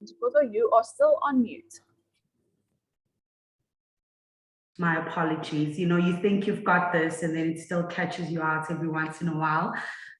Koto, you are still on mute. My apologies. You know, you think you've got this and then it still catches you out every once in a while.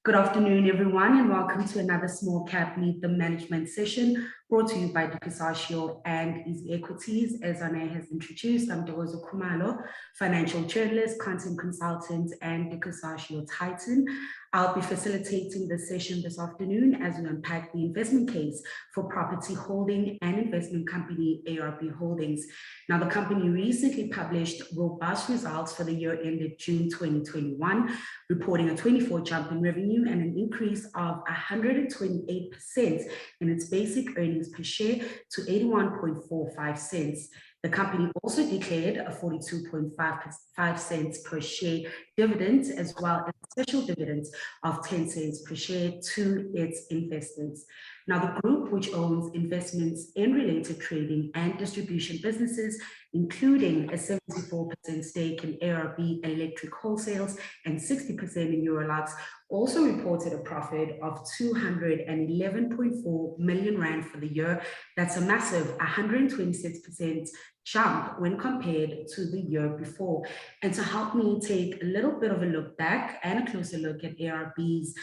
Good afternoon, everyone, and welcome to another Small Cap Meet the Management session brought to you by Dukasashio and Easy Equities. As Ane has introduced, I'm Dozo Kumalo, financial journalist, content consultant, and Dukasashio Titan. I'll be facilitating the session this afternoon as we unpack the investment case for property holding and investment company ARB Holdings. Now, the company recently published robust results for the year ended June 2021, reporting a 24% jump in revenue and an increase of 128% in its basic earnings per share to 81.45 cents. The company also declared a 42.55 cents per share dividend, as well as a special dividend of 10 cents per share to its investors. Now, the group, which owns investments in related trading and distribution businesses, including a 74% stake in ARB Electric Wholesales and 60% in Eurolux, also reported a profit of 211.4 million Rand for the year. That's a massive 126% jump when compared to the year before. And to help me take a little bit of a look back and a closer look at ARB's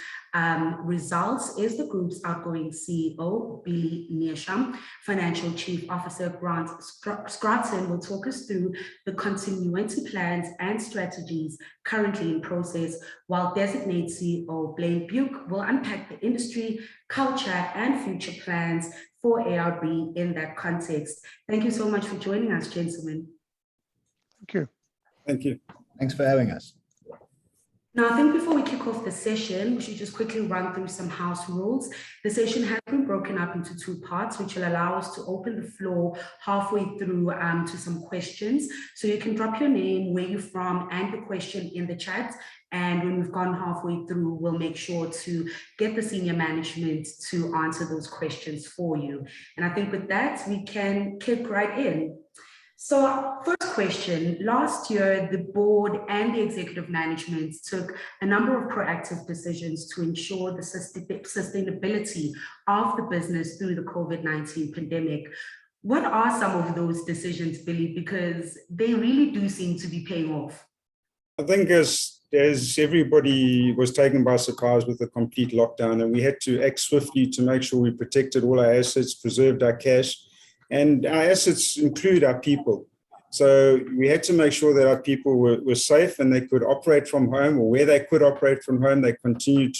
results is the group's outgoing CEO, Billy Neesham. Financial Chief Officer Grant Scrotton will talk us through the continuity plans and strategies currently in process, while Designate CEO Blaine Buke will unpack the industry, culture, and future plans for ARB in that context. Thank you so much for joining us, gentlemen. Thank you. Thank you. Thanks for having us. Now, I think before we kick off the session, we should just quickly run through some house rules. The session has been broken up into two parts, which will allow us to open the floor halfway through to some questions. So you can drop your name, where you're from, and the question in the chat. And when we've gone halfway through, we'll make sure to get the senior management to answer those questions for you. And I think with that, we can kick right in. So first question, last year, the board and the executive management took a number of proactive decisions to ensure the sustainability of the business through the COVID-19 pandemic. What are some of those decisions, Billy? Because they really do seem to be paying off. I think as everybody was taken by surprise with the complete lockdown, and we had to act swiftly to make sure we protected all our assets, preserved our cash, and our assets include our people. So we had to make sure that our people were safe and they could operate from home, or where they could operate from home, they continued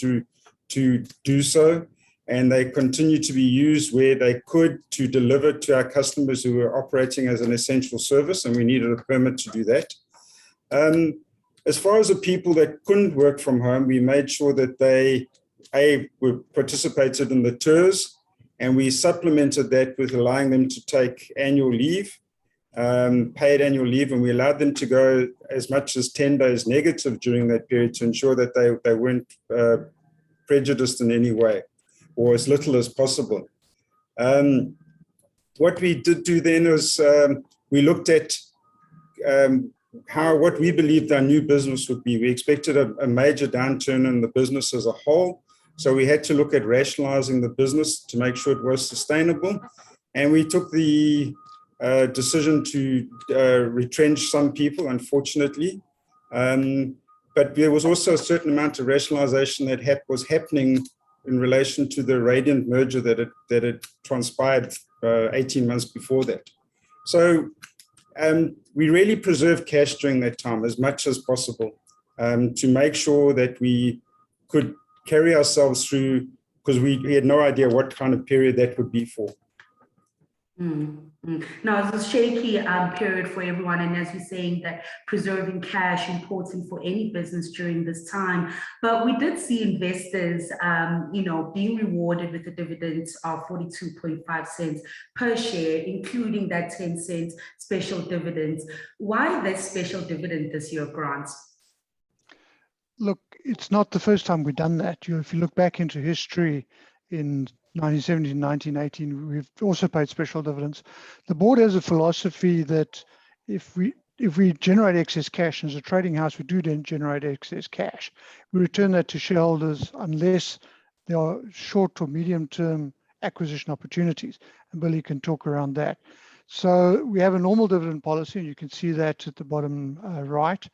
to do so. And they continue to be used where they could to deliver to our customers who were operating as an essential service, and we needed a permit to do that. As far as the people that couldn't work from home, we made sure that they participated in the tours, and we supplemented that with allowing them to take annual leave, paid annual leave, and we allowed them to go as much as 10 days negative during that period to ensure that they weren't prejudiced in any way, or as little as possible. What we did do then was we looked at what we believed our new business would be. We expected a major downturn in the business as a whole. So we had to look at rationalizing the business to make sure it was sustainable. And we took the decision to retrench some people, unfortunately. But there was also a certain amount of rationalization that was happening in relation to the Radiant merger that had transpired 18 months before that. So we really preserved cash during that time as much as possible to make sure that we could carry ourselves through, because we had no idea what kind of period that would be for. Now, it's a shaky period for everyone, and as you're saying, that preserving cash important for any business during this time. But we did see investors, being rewarded with a dividend of 42.5 cents per share, including that 10 cents special dividend. Why that special dividend this year, Grant? Look, it's not the first time we've done that. If you look back into history, in 1917, 1918, we've also paid special dividends. The board has a philosophy that if we generate excess cash, and as a trading house, we do then generate excess cash. We return that to shareholders unless there are short or medium term acquisition opportunities. And Billy can talk around that. So we have a normal dividend policy, and you can see that at the bottom right.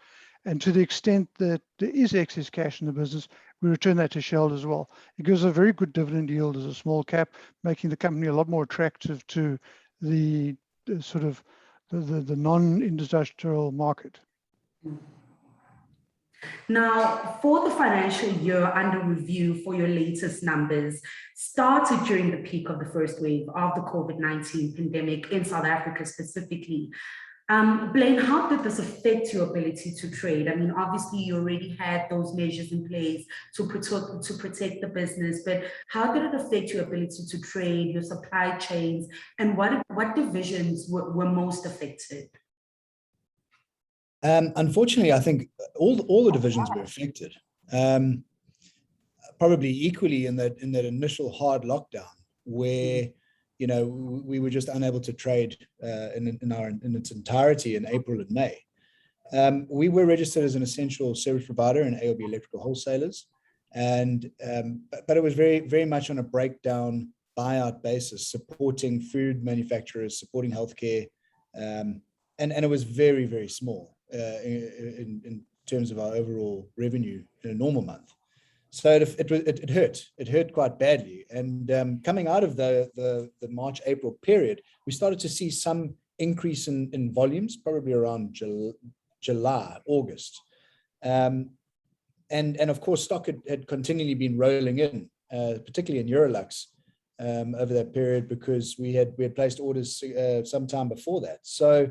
And to the extent that there is excess cash in the business, we return that to shareholders as well. It gives a very good dividend yield as a small cap, making the company a lot more attractive to the sort of the non-industrial market. Now, for the financial year under review for your latest numbers, started during the peak of the first wave of the COVID-19 pandemic in South Africa specifically. Blaine, how did this affect your ability to trade? I mean, obviously you already had those measures in place to protect the business, but how did it affect your ability to trade, your supply chains, and what divisions were most affected? Unfortunately, I think all the divisions were affected, probably equally in that initial hard lockdown where we were just unable to trade in its entirety in April and May. We were registered as an essential service provider in ARB Electrical Wholesalers, but it was very much on a breakdown buyout basis, supporting food manufacturers, supporting healthcare, and it was very small in terms of our overall revenue in a normal month. So it hurt quite badly. And coming out of the March-April period, we started to see some increase in volumes, probably around July, August. And of course, stock had continually been rolling in, particularly in Eurolux over that period, because we had placed orders some time before that. So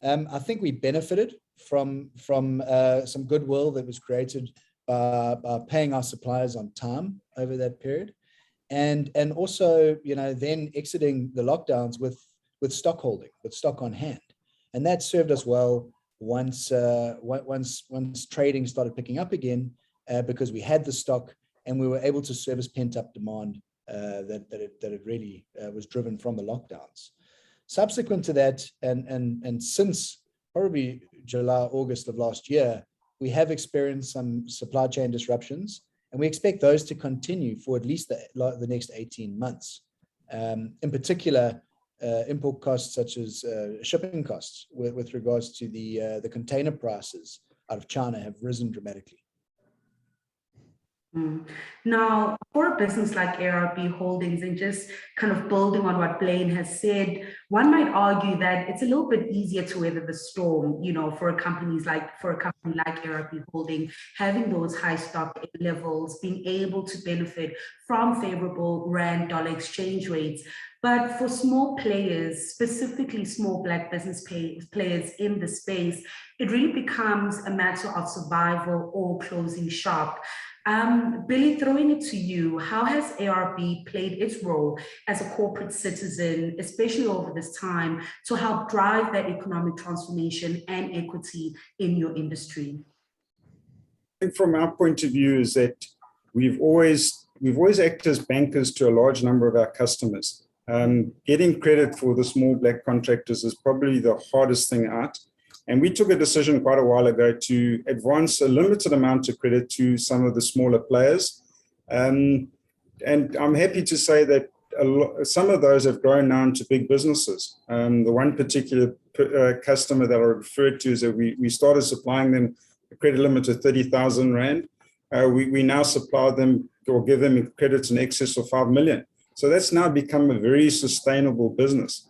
I think we benefited from some goodwill that was created by paying our suppliers on time over that period, and also then exiting the lockdowns with stock holding, with stock on hand, and that served us well once trading started picking up again, because we had the stock and we were able to service pent-up demand that it really was driven from the lockdowns. Subsequent to that, and since probably July, August of last year, we have experienced some supply chain disruptions, and we expect those to continue for at least the next 18 months. In particular, import costs such as shipping costs with regards to the container prices out of China have risen dramatically. Now, for a business like ARB Holdings, and just kind of building on what Blaine has said, one might argue that it's a little bit easier to weather the storm, for a company like ARB Holding, having those high stock levels, being able to benefit from favorable rand-dollar exchange rates. But for small players, specifically small Black business players in the space, it really becomes a matter of survival or closing shop. Billy, throwing it to you, how has ARB played its role as a corporate citizen, especially over this time, to help drive that economic transformation and equity in your industry? I think from our point of view is that we've always acted as bankers to a large number of our customers. Getting credit for the small Black contractors is probably the hardest thing out. And we took a decision quite a while ago to advance a limited amount of credit to some of the smaller players. And I'm happy to say that some of those have grown now into big businesses. The one particular customer that I referred to is that we started supplying them a credit limit of 30,000 Rand. We now supply them or give them credits in excess of 5 million. So that's now become a very sustainable business.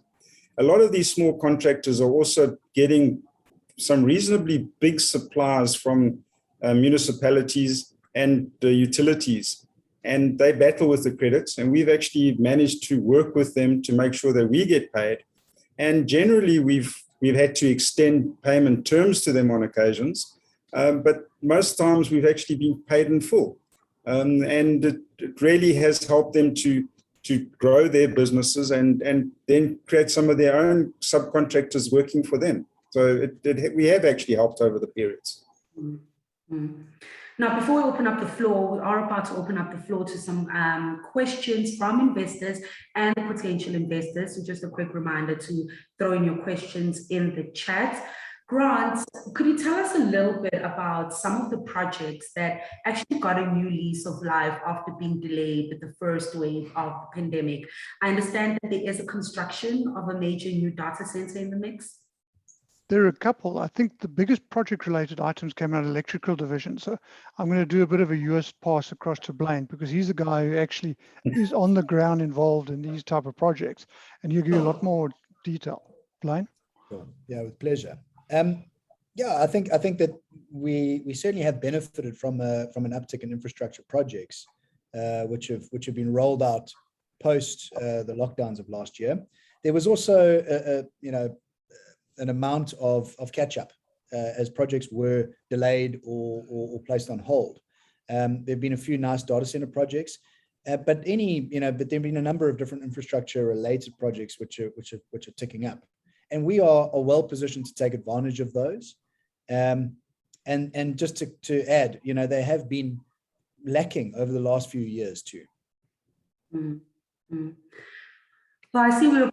A lot of these small contractors are also getting some reasonably big supplies from municipalities and utilities, and they battle with the credits, and we've actually managed to work with them to make sure that we get paid. And generally we've had to extend payment terms to them on occasions, but most times we've actually been paid in full, and it really has helped them to grow their businesses and then create some of their own subcontractors working for them. So we have actually helped over the periods. Now, before we open up the floor, we are about to open up the floor to some questions from investors and potential investors. So just a quick reminder to throw in your questions in the chat. Grant, could you tell us a little bit about some of the projects that actually got a new lease of life after being delayed with the first wave of the pandemic? I understand that there is a construction of a major new data center in the mix. There are a couple. I think the biggest project-related items came out of electrical division. So I'm going to do a bit of a US pass across to Blaine, because he's the guy who actually is on the ground involved in these type of projects, and he'll give you a lot more detail. Blaine? Sure. Yeah, with pleasure. Yeah, I think that we certainly have benefited from an uptick in infrastructure projects, which have been rolled out post the lockdowns of last year. There was also an amount of catch up as projects were delayed or placed on hold. There've been a few nice data center projects, but there've been a number of different infrastructure related projects which are ticking up. And we are well positioned to take advantage of those. And just to add, they have been lacking over the last few years too. Mm-hmm. Well, I see we're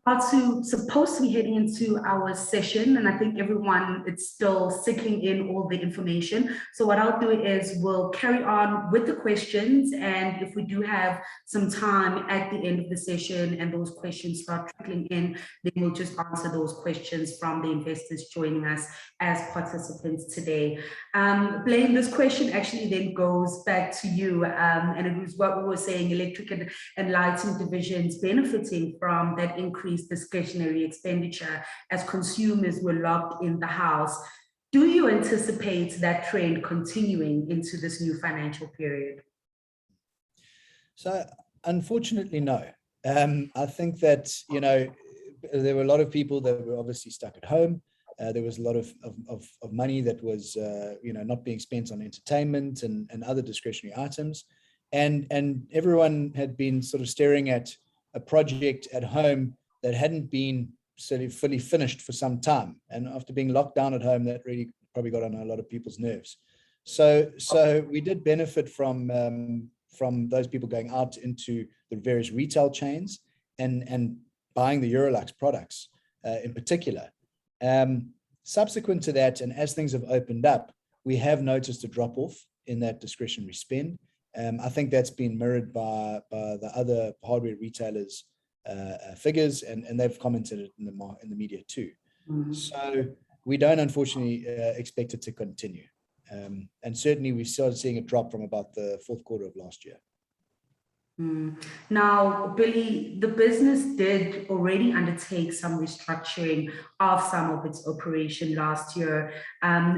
supposed to be heading into our session, and I think everyone is still sickling in all the information. So what I'll do is we'll carry on with the questions, and if we do have some time at the end of the session and those questions start trickling in, then we'll just answer those questions from the investors joining us as participants today. Blaine, this question actually then goes back to you, and it was what we were saying, electric and lighting divisions benefiting from that increased discretionary expenditure as consumers were locked in the house. Do you anticipate that trend continuing into this new financial period? So unfortunately, no. I think that, there were a lot of people that were obviously stuck at home. There was a lot of money that was, not being spent on entertainment and other discretionary items. And everyone had been sort of staring at a project at home that hadn't been sort of fully finished for some time. And after being locked down at home, that really probably got on a lot of people's nerves. So we did benefit from those people going out into the various retail chains and buying the Eurolux products in particular. Subsequent to that, and as things have opened up, we have noticed a drop off in that discretionary spend. I think that's been mirrored by the other hardware retailers' figures, and they've commented it in the media too. Mm-hmm. So we don't unfortunately expect it to continue. And certainly we started seeing a drop from about the fourth quarter of last year. Now, Billy, the business did already undertake some restructuring of some of its operation last year,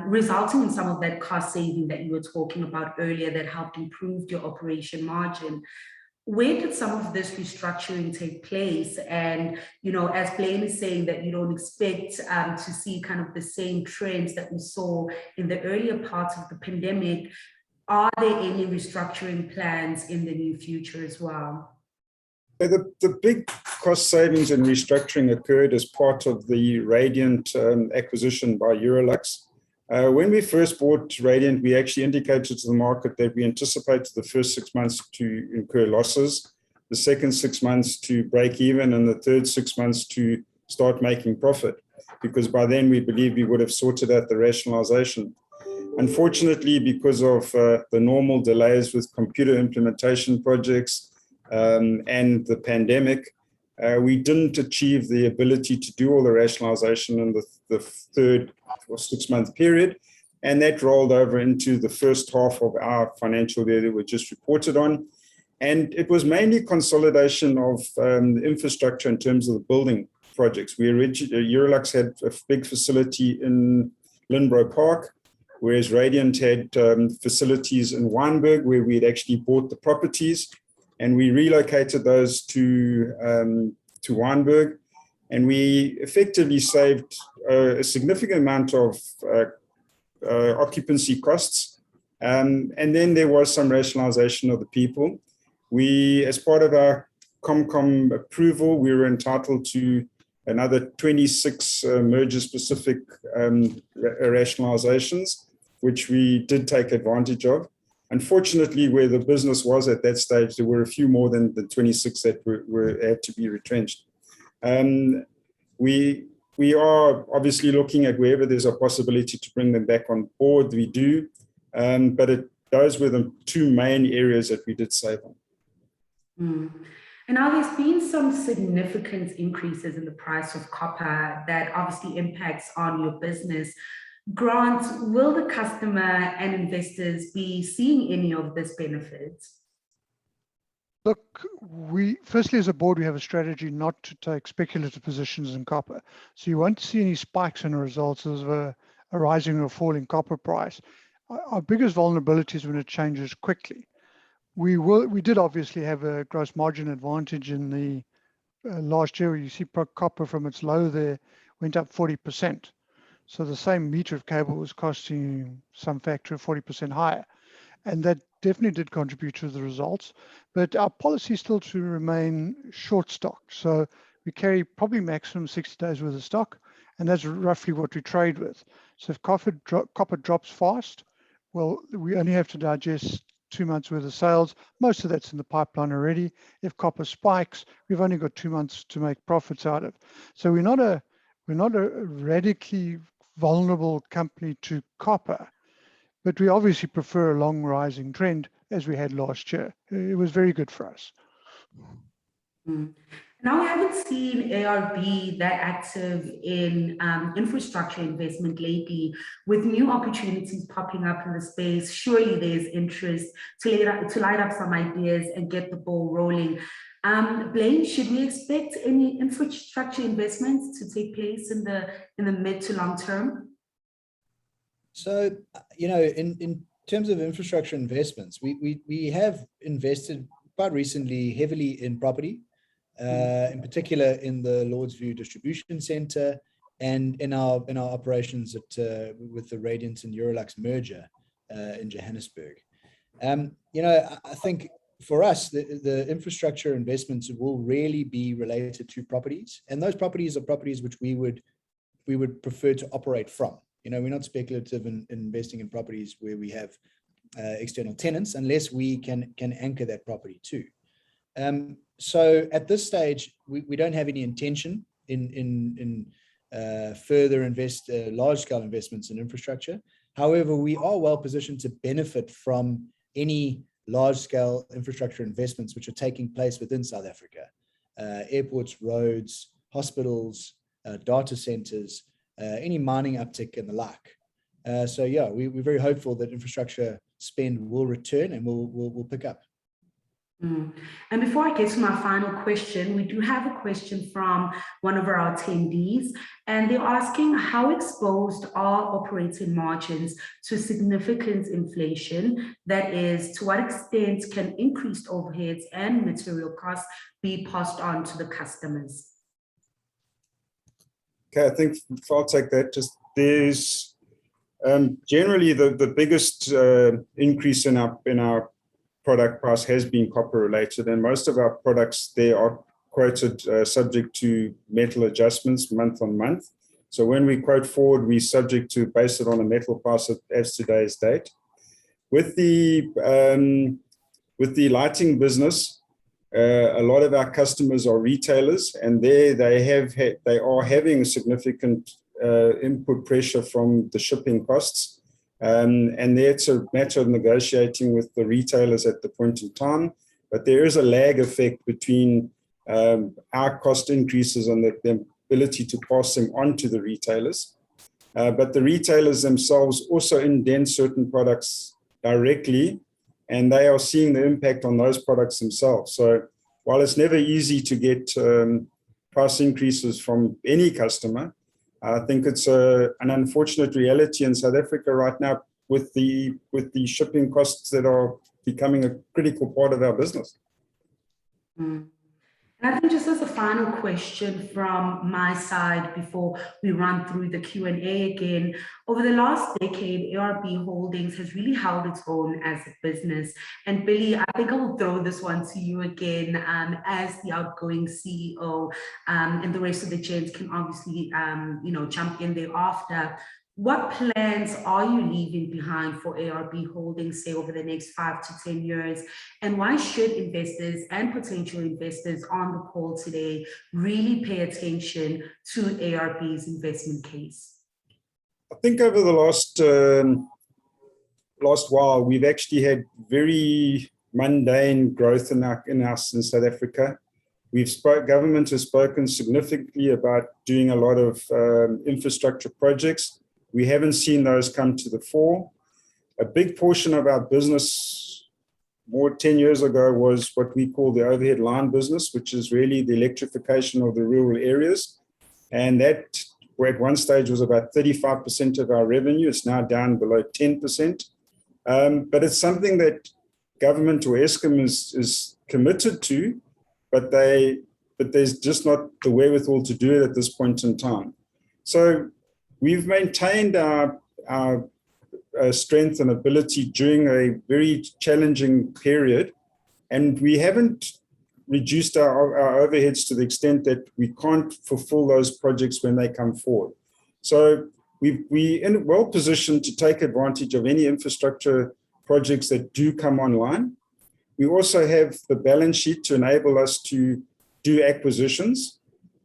resulting in some of that cost saving that you were talking about earlier that helped improve your operation margin. Where did some of this restructuring take place? And, as Blaine is saying that you don't expect to see kind of the same trends that we saw in the earlier parts of the pandemic, are there any restructuring plans in the near future as well? The big cost savings and restructuring occurred as part of the Radiant acquisition by Eurolux. When we first bought Radiant, we actually indicated to the market that we anticipated the first 6 months to incur losses, the second 6 months to break even, and the third 6 months to start making profit, because by then we believe we would have sorted out the rationalization. Unfortunately, because of the normal delays with computer implementation projects and the pandemic, we didn't achieve the ability to do all the rationalization in the third or 6 month period. And that rolled over into the first half of our financial year that we just reported on. And it was mainly consolidation of infrastructure in terms of the building projects. Eurolux had a big facility in Lindbro Park, whereas Radiant had facilities in Wynberg, where we had actually bought the properties, and we relocated those to Wynberg, and we effectively saved a significant amount of occupancy costs. And then there was some rationalization of the people. We, as part of our ComCom approval, we were entitled to another 26 merger-specific rationalizations, which we did take advantage of. Unfortunately, where the business was at that stage, there were a few more than the 26 that had to be retrenched. We we are obviously looking at wherever there's a possibility to bring them back on board, we do. But those were the two main areas that we did save on. And now there's been some significant increases in the price of copper that obviously impacts on your business. Grant, will the customer and investors be seeing any of this benefits? Look, firstly, as a board, we have a strategy not to take speculative positions in copper. So you won't see any spikes in results of a rising or falling copper price. Our biggest vulnerability is when it changes quickly. We did obviously have a gross margin advantage in the last year. You see copper from its low there went up 40%. So the same meter of cable was costing some factor of 40% higher. And that definitely did contribute to the results. But our policy is still to remain short stock. So we carry probably maximum 60 days worth of stock. And that's roughly what we trade with. So if copper drops fast, well, we only have to digest 2 months worth of sales. Most of that's in the pipeline already. If copper spikes, we've only got 2 months to make profits out of. So we're not a radically vulnerable company to copper, but we obviously prefer a long rising trend as we had last year. It was very good for us. Now, we haven't seen ARB that active in infrastructure investment lately. With new opportunities popping up in the space, surely there's interest to light up some ideas and get the ball rolling. Blaine, should we expect any infrastructure investments to take place in the mid to long term? So, in terms of infrastructure investments, we have invested quite recently heavily in property. In particular in the Lordsview Distribution Centre and in our operations with the Radiant and Eurolux merger in Johannesburg. I think for us, the infrastructure investments will really be related to properties, and those properties are properties which we would prefer to operate from. We're not speculative in investing in properties where we have external tenants unless we can anchor that property too. So at this stage, we don't have any intention in further large-scale investments in infrastructure. However, we are well positioned to benefit from any large-scale infrastructure investments which are taking place within South Africa. Airports, roads, hospitals, data centers, any mining uptick and the like. So yeah, we're very hopeful that infrastructure spend will return and will pick up. And before I get to my final question, we do have a question from one of our attendees, and they're asking how exposed are operating margins to significant inflation? That is, to what extent can increased overheads and material costs be passed on to the customers? Okay, I think I'll take that. Just there's generally the biggest increase in our product price has been copper related, and most of our products they are quoted subject to metal adjustments month on month. So when we quote forward, we subject to base it on a metal price as today's date. With the lighting business, a lot of our customers are retailers, and they are having significant input pressure from the shipping costs. And that's a matter of negotiating with the retailers at the point in time. But there is a lag effect between our cost increases and the ability to pass them on to the retailers. But the retailers themselves also indent certain products directly, and they are seeing the impact on those products themselves. So while it's never easy to get price increases from any customer, I think it's an unfortunate reality in South Africa right now with the shipping costs that are becoming a critical part of our business. And I think just as a final question from my side before we run through the Q&A again, over the last decade, ARB Holdings has really held its own as a business. And Billy, I think I will throw this one to you again as the outgoing CEO, and the rest of the gents can obviously, jump in thereafter. What plans are you leaving behind for ARB Holdings, say, over the next 5 to 10 years? And why should investors and potential investors on the call today really pay attention to ARB's investment case? I think over the last while, we've actually had very mundane growth in South Africa. Government has spoken significantly about doing a lot of infrastructure projects. We haven't seen those come to the fore. A big portion of our business more 10 years ago was what we call the overhead line business, which is really the electrification of the rural areas. And that at one stage was about 35% of our revenue. It's now down below 10%. But it's something that government or Eskom is committed to, but there's just not the wherewithal to do it at this point in time. So we've maintained our strength and ability during a very challenging period, and we haven't reduced our overheads to the extent that we can't fulfill those projects when they come forward. So we're well positioned to take advantage of any infrastructure projects that do come online. We also have the balance sheet to enable us to do acquisitions,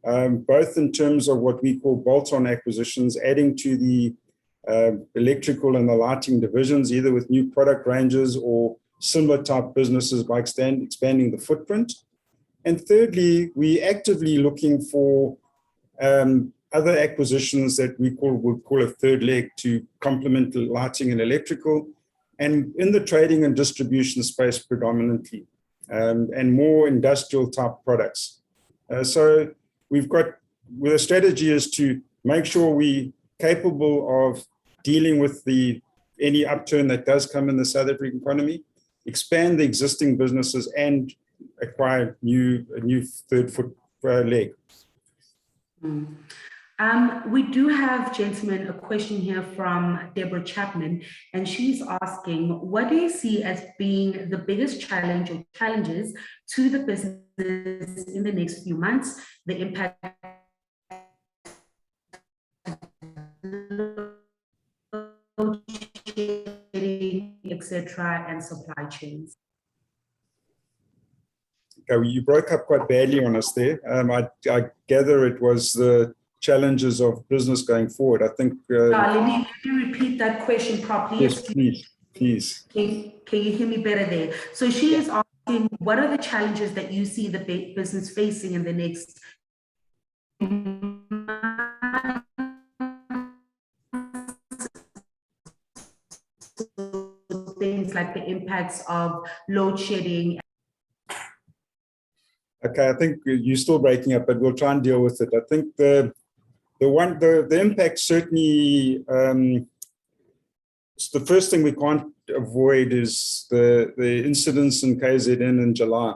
both in terms of what we call bolt-on acquisitions, adding to the electrical and the lighting divisions, either with new product ranges or similar type businesses by expanding the footprint. And thirdly, we're actively looking for other acquisitions that we would call a third leg to complement the lighting and electrical, and in the trading and distribution space predominantly, and more industrial type products. So the strategy is to make sure we're capable of dealing with any upturn that does come in the South African economy, expand the existing businesses, and acquire a new third leg. We do have, gentlemen, a question here from Deborah Chapman, and she's asking, what do you see as being the biggest challenge or challenges to the business in the next few months, the impact, etc., and supply chains? Okay, you broke up quite badly on us there. I gather it was the challenges of business going forward. I think. Let me repeat that question properly. Yes, please. Can you hear me better there? So she is asking, what are the challenges that you see the business facing in the next things like the impacts of load shedding? Okay, I think you're still breaking up, but we'll try and deal with it. I think the impact certainly, the first thing we can't avoid is the incidents in KZN in July.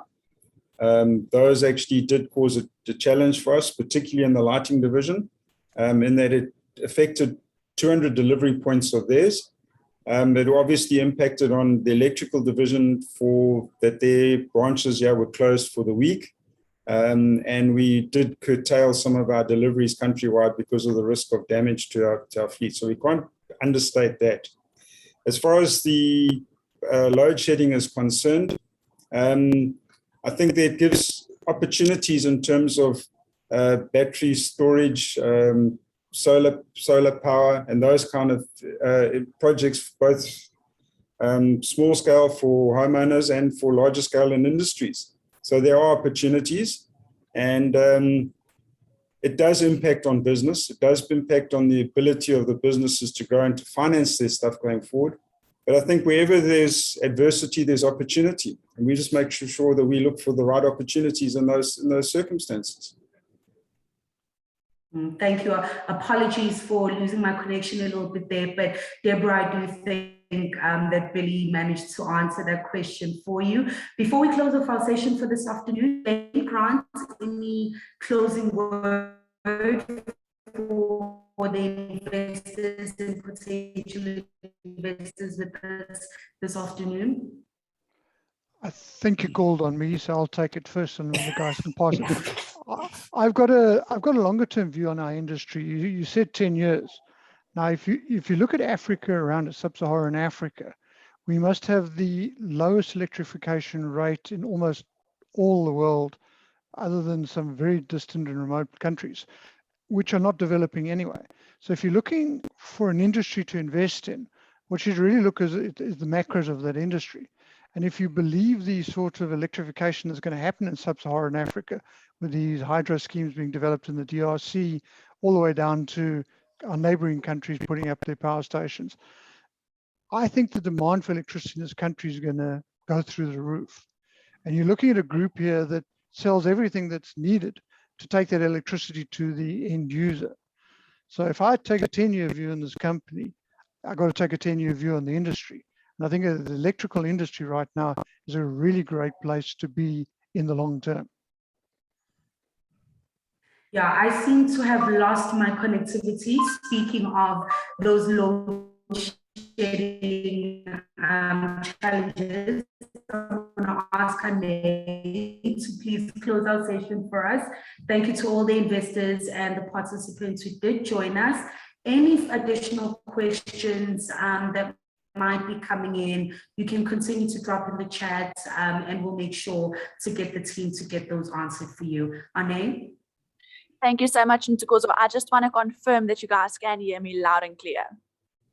Those actually did cause a challenge for us, particularly in the lighting division, in that it affected 200 delivery points of theirs. It obviously impacted on the electrical division that their branches were closed for the week. And we did curtail some of our deliveries countrywide because of the risk of damage to our fleet. So we can't understate that. As far as the load shedding is concerned, I think that gives opportunities in terms of battery storage, solar power, and those kind of projects, both small scale for homeowners and for larger scale in industries. So there are opportunities, and it does impact on business. It does impact on the ability of the businesses to grow and to finance their stuff going forward. But I think wherever there's adversity, there's opportunity. And we just make sure that we look for the right opportunities in those circumstances. Thank you. Apologies for losing my connection a little bit there, but Deborah, I do think that Billy managed to answer that question for you. Before we close off our session for this afternoon, Grant, any closing word for the investors and potential investors with us this afternoon? I think you called on me, so I'll take it first, and then the guys can pass it. I've got a longer term view on our industry. You said 10 years. Now, if you look at Africa around it, sub-Saharan Africa, we must have the lowest electrification rate in almost all the world, other than some very distant and remote countries, which are not developing anyway. So if you're looking for an industry to invest in, what you should really look at is the macros of that industry. And if you believe the sort of electrification that's going to happen in sub-Saharan Africa, with these hydro schemes being developed in the DRC, all the way down to our neighboring countries putting up their power stations, I think the demand for electricity in this country is going to go through the roof. And you're looking at a group here that sells everything that's needed to take that electricity to the end user. So if I take a 10-year view in this company, I've got to take a 10-year view on the industry. And I think the electrical industry right now is a really great place to be in the long term. Yeah, I seem to have lost my connectivity. Speaking of those load shedding challenges, I'm going to ask Anne to please close our session for us. Thank you to all the investors and the participants who did join us. Any additional questions that might be coming in, you can continue to drop in the chat, and we'll make sure to get the team to get those answered for you. Anne? Thank you so much, Ntokozo. I just want to confirm that you guys can hear me loud and clear.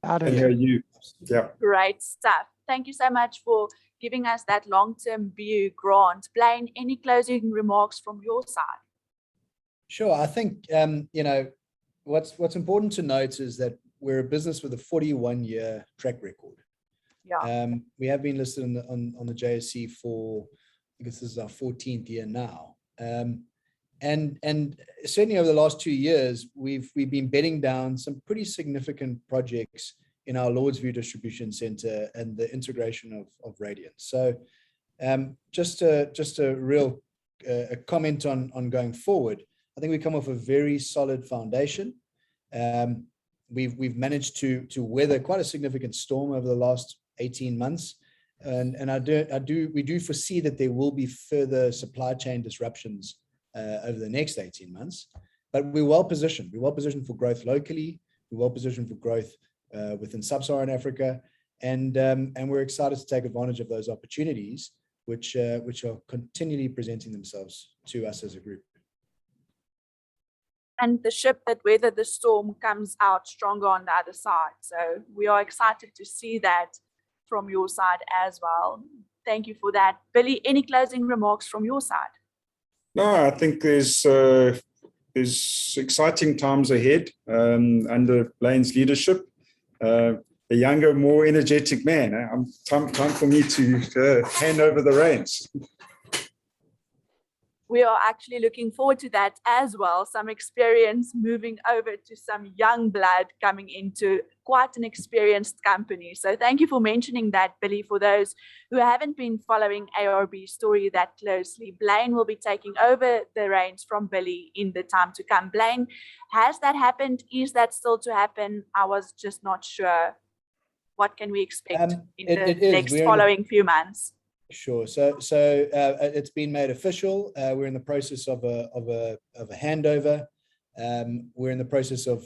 Loud And and hear clear. you. Yeah. Great stuff. Thank you so much for giving us that long-term view, Grant. Blaine, any closing remarks from your side? Sure. I think, you know, what's important to note is that we're a business with a 41-year track record. Yeah. We have been listed on the JSE for, I guess this is our 14th year now. And certainly over the last 2 years, we've been bedding down some pretty significant projects in our Lordsview distribution center and the integration of Radiance. So just a real comment on going forward. I think we come off a very solid foundation. We've managed to weather quite a significant storm over the last 18 months. And we do foresee that there will be further supply chain disruptions over the next 18 months, but we're well positioned. We're well positioned for growth locally. We're well positioned for growth within sub-Saharan Africa, and we're excited to take advantage of those opportunities, which are continually presenting themselves to us as a group. And the ship that weathered the storm comes out stronger on the other side. So we are excited to see that from your side as well. Thank you for that. Billy, any closing remarks from your side? No, I think there's exciting times ahead under Blaine's leadership. A younger, more energetic man. Time for me to hand over the reins. We are actually looking forward to that as well. Some experience moving over to some young blood coming into quite an experienced company. So thank you for mentioning that, Billy. For those who haven't been following ARB's story that closely, Blaine will be taking over the reins from Billy in the time to come. Blaine, has that happened? Is that still to happen? I was just not sure. What can we expect in the next following few months? Sure. So it's been made official. We're in the process of a handover. We're in the process of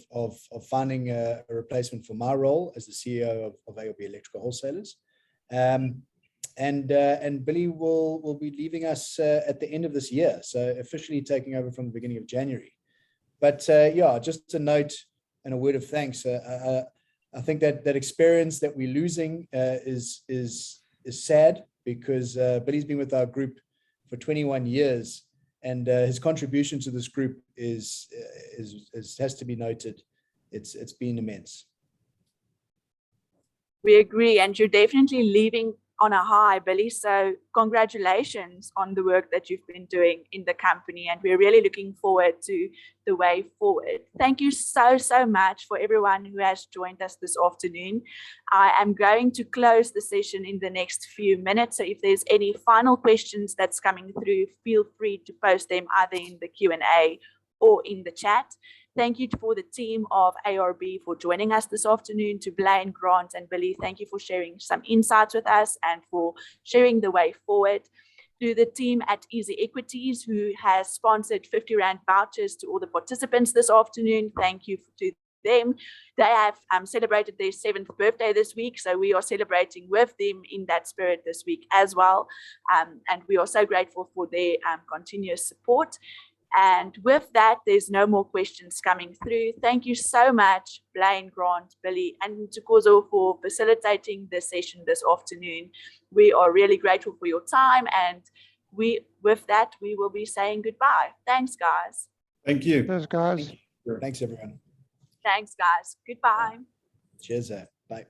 finding a replacement for my role as the CEO of ARB Electrical Wholesalers. And Billy will be leaving us at the end of this year, so officially taking over from the beginning of January. But yeah, just a note and a word of thanks. I think that experience that we're losing is sad, because Billy's been with our group for 21 years, and his contribution to this group has to be noted. It's been immense. We agree, and you're definitely leaving on a high, Billy. So congratulations on the work that you've been doing in the company, and we're really looking forward to the way forward. Thank you so much for everyone who has joined us this afternoon. I am going to close the session in the next few minutes. So if there's any final questions that's coming through, feel free to post them either in the Q&A or in the chat. Thank you for the team of ARB for joining us this afternoon. To Blaine, Grant, and Billy, thank you for sharing some insights with us and for sharing the way forward. To the team at Easy Equities, who has sponsored 50 Rand vouchers to all the participants this afternoon, thank you to them. They have celebrated their 7th birthday this week, so we are celebrating with them in that spirit this week as well. And we are so grateful for their continuous support. And with that, there's no more questions coming through. Thank you so much, Blaine, Grant, Billy, and Tukozo for facilitating this session this afternoon. We are really grateful for your time, and with that, we will be saying goodbye. Thanks, guys. Thank you. Those guys. Thanks, everyone. Thanks, guys. Goodbye. Cheers. Bye.